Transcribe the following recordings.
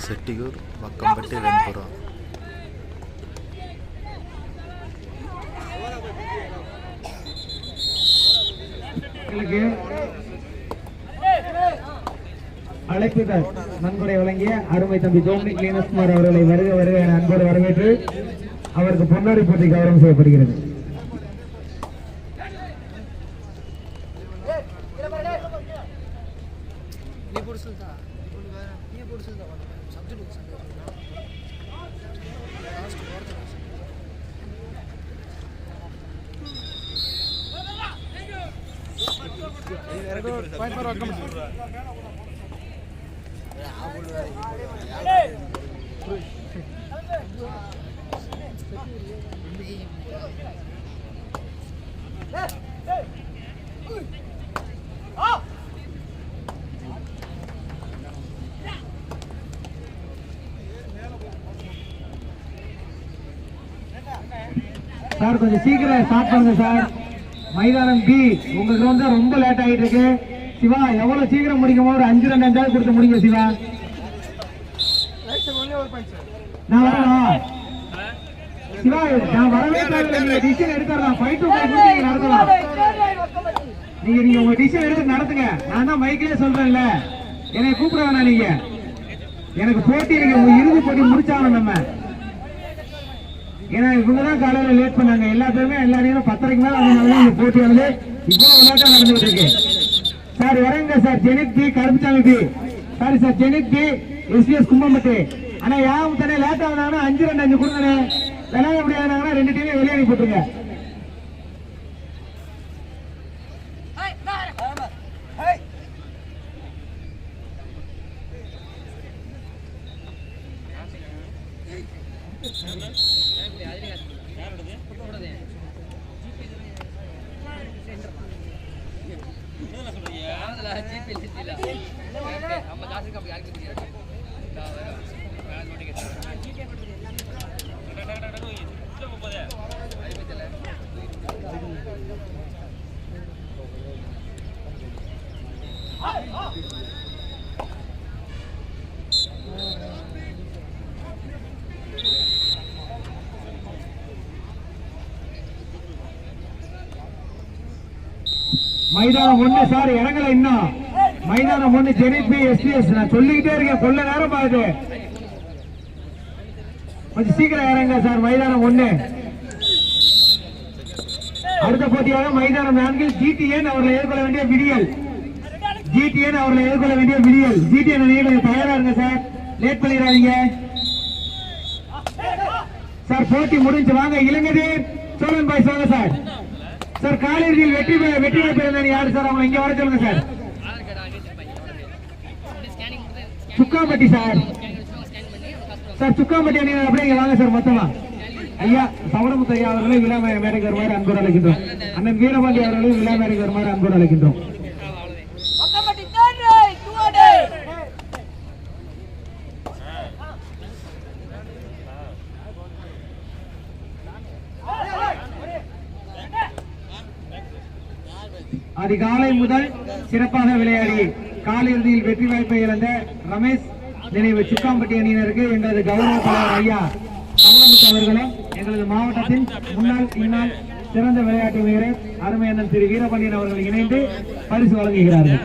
செட்டியூர் வக்கம்பட்டி வெண்புறம். அழைப்புகள் நன்கொடை வழங்கிய அருமை தம்பி டோமினிக் லீனஸ்குமார் அவர்களை வருக வருக என அன்போடு வரவேற்று அவருக்கு பொன்னாடை போட்டி கௌரவம் செய்யப்படுகிறது. சார் கொஞ்சம் சீக்கிரம் ஸ்டார்ட் பண்ணுங்க சார். மைதானம் பி உங்க கிரவுண்ட் தான் ரொம்ப லேட் ஆகிட்டு இருக்கு. சிவா எவ்வளவு சீக்கிரம் முடிக்குமோ ஒரு 5 ரன் 5 கொடுத்து முடிங்க சிவா. நான் வரலாம் சிவா, நான் வரவே தேவையில்லை. நீங்க டிசிஷன் எடுத்துடலாம். 5 to 5 நீங்க நடத்தலாம். நீங்க உங்க டிசிஷன் எடுத்து நடத்துங்க. நான் தான் மைக்கிலே சொல்றேன்ல, என்னை கூப்பிட வேணாம். நீங்க எனக்கு போட்டி இறுதி போட்டி முடிச்சாலும் நம்ம, ஏன்னா இவங்கதான் காலையில லேட் பண்ணாங்க. எல்லா பேருமே எல்லா நேரம் 10:30 மேல அதனால இந்த போட்டி வந்து இவ்வளவு விளையாட்டா நடந்துட்டு இருக்கு. சார் இறங்க sir. Zenith P Karuppusamy P, sorry sir Zenith P SPS Kumbampatti. ஆனா யாரும் தானே லேட் ஆகுனாங்கன்னா 5 ரன் 5 கொடுங்க. விளையாட முடியாதுனாங்கன்னா 2 டீமே வெளியேறி போட்டுருங்க. மைதானம் 1 சார் இறங்கல இன்னும். மைதானம் 1 ஜெனிபி எஸ்பிஎஸ். நான் சொல்லிக்கிட்டே இருக்கேன், கொள்ள நேரம் ஆகுது. கொஞ்சம் சீக்கிரம் இறங்க சார். மைதானம் 1. அடுத்த போட்டியாக மைதானம் 4 ஜிடிஎன் அவர்களை எதிர்கொள்ள வேண்டிய விடியல். ஜிடிஎன் அவர்களை எதிர்கொள்ள வேண்டிய விடியல். ஜிடிஎன் நீங்க கொஞ்சம் தயாரா இருங்க சார், லேட் பண்ணிடாதீங்க சார். போட்டி முடிஞ்சு வாங்க. இளைஞர் சோழன் பாய்ஸ் வாங்க சார். சார் காலிறுதியில் வெற்றி வாய்ப்பு யாரு சார்? அவங்க இங்க வர சொல்லுங்க sir. Sukkampatti sir. Sir Sukkampatti அணி அப்படியே வாங்க சார் மொத்தமா. ஐயா சவரமுத்து ஐயா அவர்களே விழா மேடைக்கு வருமாறு அன்போடு அழைக்கின்றோம். அண்ணன் வீரபாண்டி அவர்களையும் விழா மேடைக்கு வருமாறு அன்போடு அழைக்கின்றோம். அதிகாலை முதல் சிறப்பாக விளையாடி காலிறுதியில் வெற்றி வாய்ப்பை இழந்த ரமேஷ் நினைவு சுக்காம்பட்டி அணியினருக்கு எங்களது கௌரவ தலைவர் ஐயா சவரமுத்து அவர்களும் எங்களது மாவட்டத்தின் முன்னாள் இந்நாள் சிறந்த விளையாட்டு வீரர் அருமை அண்ணன் திரு வீரபாண்டியன் அவர்கள் இணைந்து பரிசு வழங்குகிறார்கள்.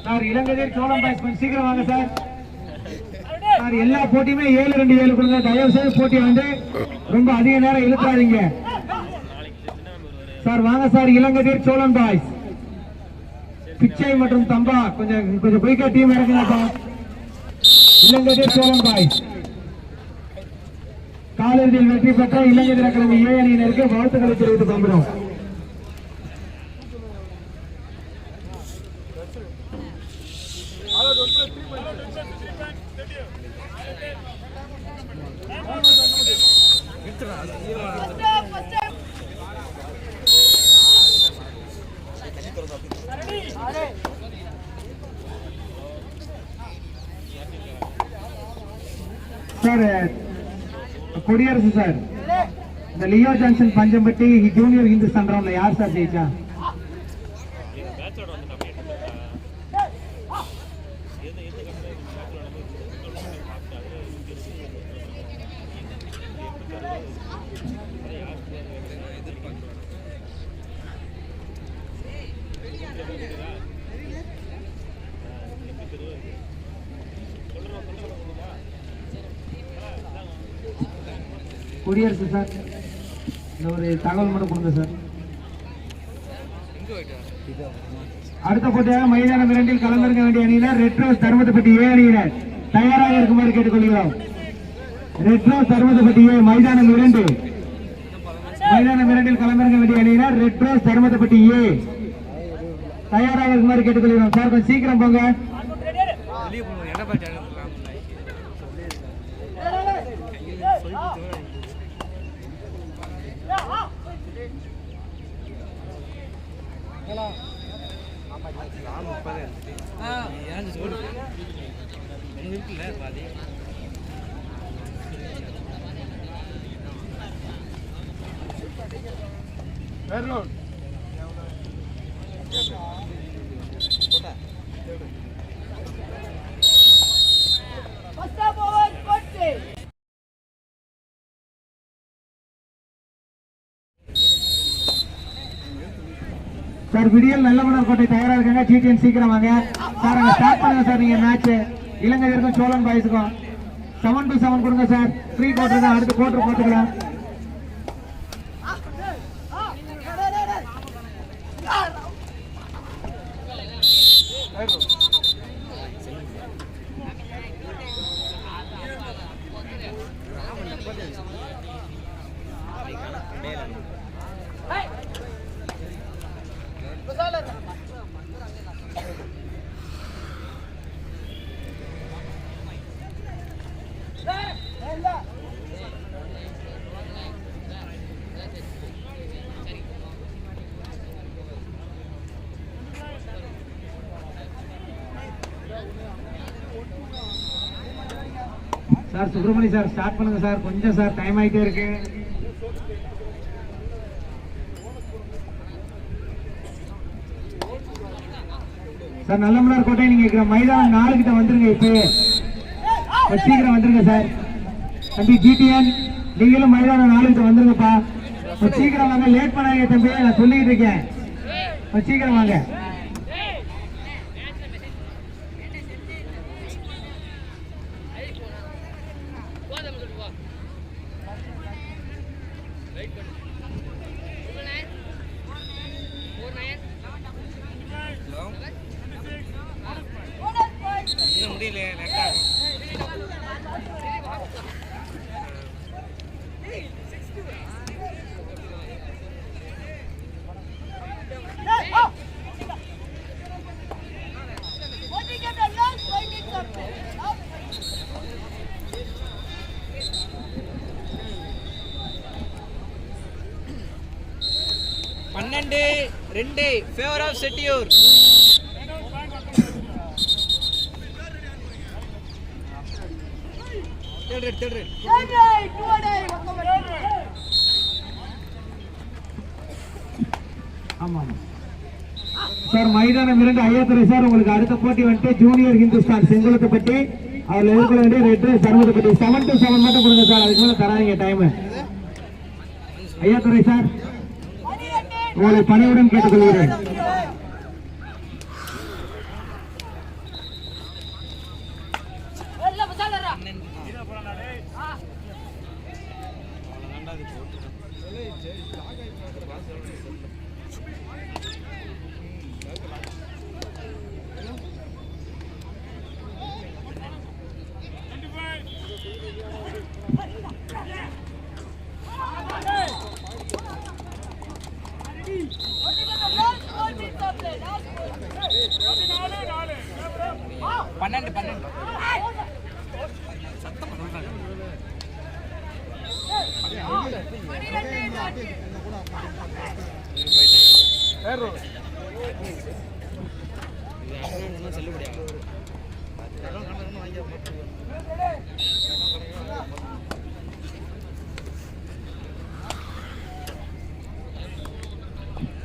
சார் இலங்கையில் சோழம் பாய்ஸ் கொஞ்சம் சீக்கிரம் வாங்க சார். சார் எல்லா போட்டியுமே 7-2-7 கொடுங்க. தயவு செய்து போட்டி வந்து ரொம்ப அதிக நேரம் இழுக்காதீங்க சார். வாங்க சார். இலங்கையில் சோழன் பாய்ஸ் பிச்சை மற்றும் தம்பா கொஞ்சம் குயிக்கா டீம் இறங்குங்க. இலங்கையில் சோழன் பாய்ஸ் காலிறுதியில் வெற்றி பெற்ற இலங்கை தினக்கிழமை ஏ அணியினருக்கு வாழ்த்துக்களை தெரிவித்துக் கொள்கிறோம். சார் குடியரசு சார், இந்த Leo Johnson Panjampatti junior Hindustan ரவுண்ட்ல யார் சார் ஜெயிச்சா? குடியரசு சார், இந்த ஒரு தகவல் மட்டும் கொடுங்க சார். அடுத்த போட்டியாக மைதானம் 2 களமிறங்க வேண்டிய அணியினர் ரெட் ரோஸ் தர்மத்துப்பட்டி ஏ அணியினர் தயாராக இருக்குமாறு கேட்டுக்கொள்கிறோம். ரெட் ரோஸ் தர்மத்துப்பட்டி ஏ மைதானம் 2 களமிறங்க வேண்டிய அணியினர் ரெட் ரோஸ் தர்மத்துப்பட்டி ஏ தயாராக இருக்குமாறு கேட்டுக்கொள்கிறோம். சார் கொஞ்சம் சீக்கிரம் போங்க. சார் விடியல் நல்லமணர் கோட்டை தயாரா இருக்காங்க. ஜிடிஎன் சீக்கிரம் வாங்க சார். அங்க ஸ்டார்ட் பண்ணுங்க சார். நீங்க மேட்ச் இலங்கையருக்கும் சோழன் பாய்ஸுக்கும் 7-7 கொடுங்க சார். ஃப்ரீ கோட்டர் தான், அடுத்த கோட்டர் போட்டுக்கலாம். சார் சுப்பிரமணி சார் ஸ்டார்ட் பண்ணுங்க சார். கொஞ்சம் சார் டைம் ஆயிட்டே இருக்கு. சார் நல்லமலர் கோட்டை நீங்க மைதானம் 4 கிட்ட வந்துருங்க. இப்ப சீக்கிரம் வந்துருங்க சார். தம்பி ஜிடிஎன் நீங்களும் மைதானம் 4 கிட்ட வந்துருங்கப்பா. சீக்கிரம் வாங்க, லேட் பண்ணாங்க தம்பி, நான் சொல்லிட்டு இருக்கேன். சீக்கிரம் வாங்க. Favor of Settiur. Third red. ஆமா சார். மைதானம் 2 ஐயாத்துறை சார். உங்களுக்கு அடுத்த போட்டி வந்துட்டு ஜூனியர் ஹிந்துஸ்தான் செங்குளத்துப்பட்டி, அவர்ல இருக்கிற வேண்டிய ரெட் ரோஸ் தர்மத்துப்பட்டி. 7-7 மட்டும் கொடுங்க சார், அதுக்கு மேல தராதீங்க டைம். ஐயாத்துறை சார், உங்களை பணியுடன் கேட்டுக்கொள்கிறேன்.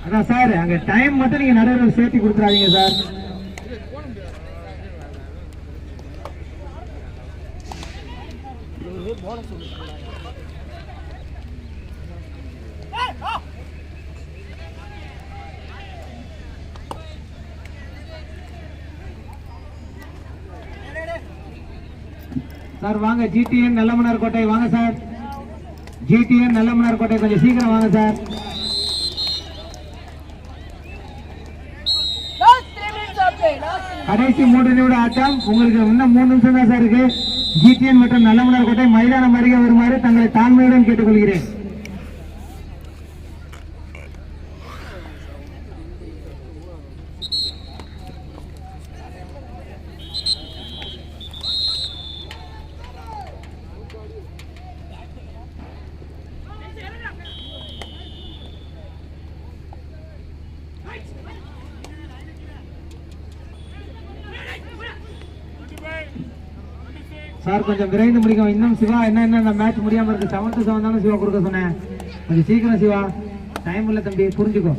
அதான் சார், அங்க டைம் மட்டும் நீங்க நடுவில் சேர்த்து கொடுத்துறாதீங்க சார். சார் வாங்க, ஜிடிஎன் நல்லமனார் கோட்டை வாங்க சார். ஜிடிஎன் நல்லமனார் கோட்டை கொஞ்சம் சீக்கிரம் வாங்க சார். கடைசி 3 நிமிட ஆட்டம். உங்களுக்கு இன்னும் 3 நிமிஷம் தான் சார் இருக்கு. ஜிடிஎன் மற்றும் நல்லமனார் கோட்டை மைதானம் அருகே வருமாறு தங்களை தாழ்மையுடன் கேட்டுக்கொள்கிறேன். சார் கொஞ்சம் விரைந்து முடிக்கும். இன்னும் சிவா என்ன மேட்ச் முடியாம இருக்கு. 7-7 தானே சிவா கொடுக்க சொன்னேன். கொஞ்சம் சீக்கிரம் சிவா, டைம் இல்ல தம்பி, புரிஞ்சுக்கோ.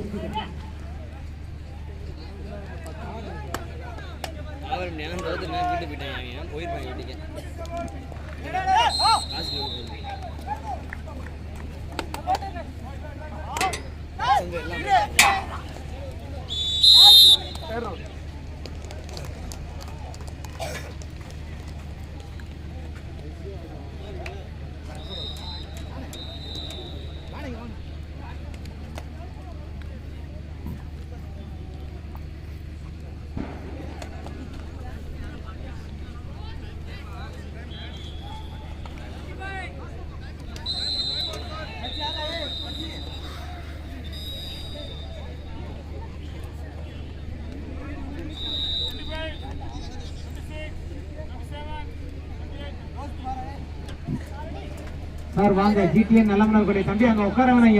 சார் வாங்க, ஜிடிஎன் நல்லமனார் கோட்டை. தம்பி அங்க உட்கார வேணாம்,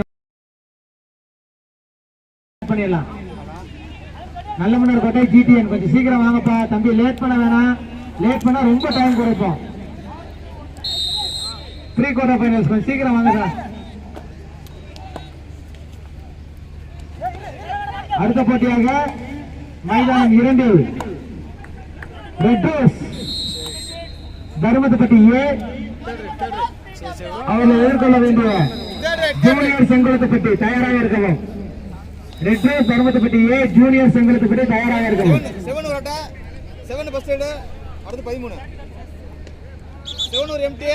பண்ணிடலாம். நல்லமனார் கோட்டை ஜிடிஎன் கொஞ்சம் சீக்கிரம் வாங்கப்பா தம்பி, லேட் பண்ண வேணாம். லேட் பண்ணா ரொம்ப டைம் குறைப்போம். ப்ரீ குவார்டர் ஃபைனல்ஸ் கொஞ்சம் சீக்கிரம் வாங்க சார். அடுத்த போட்டியாக மைதானம் 2 ரெட் ரோஸ் தர்மத்துப்பட்டி ஏ அவர்களை எதிர்கொள்ள வேண்டிய ஜூனியர் செங்குளத்துப்பட்டி தயாராக இருக்கவும். ரெட் ரோஸ் தர்மத்துப்பட்டி ஏ ஜூனியர் செங்குளத்துப்பட்டி தயாராக இருக்கவும். 7 பஸ் ஸ்டாண்ட் அடுத்து 13 7 ஒரு எம்டி.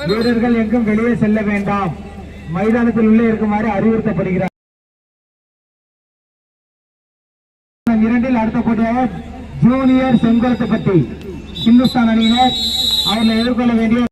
வீரர்கள் எங்கும் வெளியே செல்ல வேண்டாம், மைதானத்தில் உள்ளே இருக்குமாறு அறிவுறுத்தப்படுகிறார். 2 அடுத்த போட்டியாக ஜூனியர் செங்குளத்துப்பட்டி இந்துஸ்தான் அணியினர் அவர்களை எதிர்கொள்ள வேண்டிய